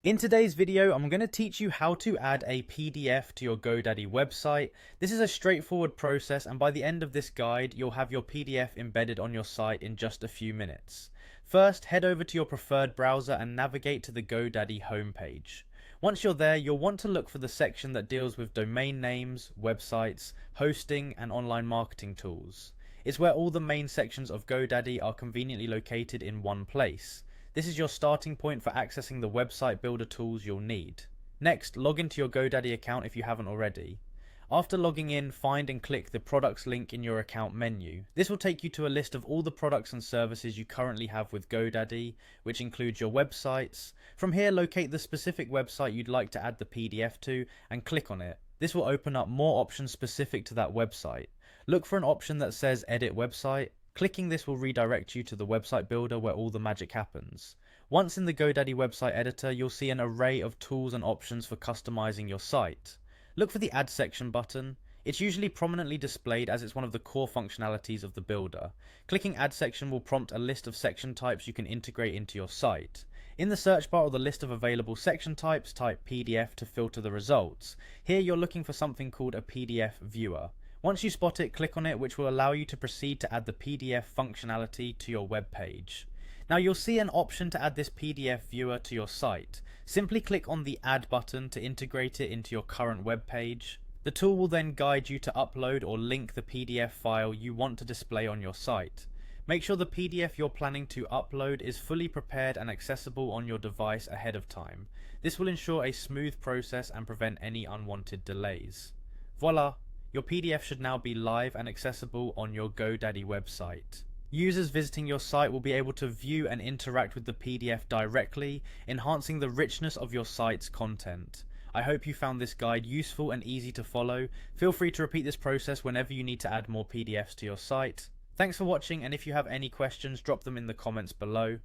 In today's video, I'm going to teach you how to add a PDF to your Godaddy website. This is a straightforward process, and by the end of this guide, you'll have your PDF embedded on your site in just a few minutes. First, head over to your preferred browser and navigate to the Godaddy homepage. Once you're there, you'll want to look for the section that deals with domain names, websites, hosting, and online marketing tools. It's where all the main sections of Godaddy are conveniently located in one place. This is your starting point for accessing the website builder tools you'll need. Next, log into your Godaddy account if you haven't already. After logging in, find and click the products link in your account menu. This will take you to a list of all the products and services you currently have with Godaddy, which includes your websites. From here, locate the specific website you'd like to add the PDF to and click on it. This will open up more options specific to that website. Look for an option that says Edit Website. Clicking this will redirect you to the website builder where all the magic happens. Once in the Godaddy website editor, you'll see an array of tools and options for customizing your site. Look for the Add Section button. It's usually prominently displayed as it's one of the core functionalities of the builder. Clicking Add Section will prompt a list of section types you can integrate into your site. In the search bar or the list of available section types, type PDF to filter the results. Here you're looking for something called a PDF viewer. Once you spot it, click on it, which will allow you to proceed to add the PDF functionality to your web page. Now you'll see an option to add this PDF viewer to your site. Simply click on the Add button to integrate it into your current web page. The tool will then guide you to upload or link the PDF file you want to display on your site. Make sure the PDF you're planning to upload is fully prepared and accessible on your device ahead of time. This will ensure a smooth process and prevent any unwanted delays. Voila! Your PDF should now be live and accessible on your Godaddy website. Users visiting your site will be able to view and interact with the PDF directly, enhancing the richness of your site's content. I hope you found this guide useful and easy to follow. Feel free to repeat this process whenever you need to add more PDFs to your site. Thanks for watching, and if you have any questions, drop them in the comments below.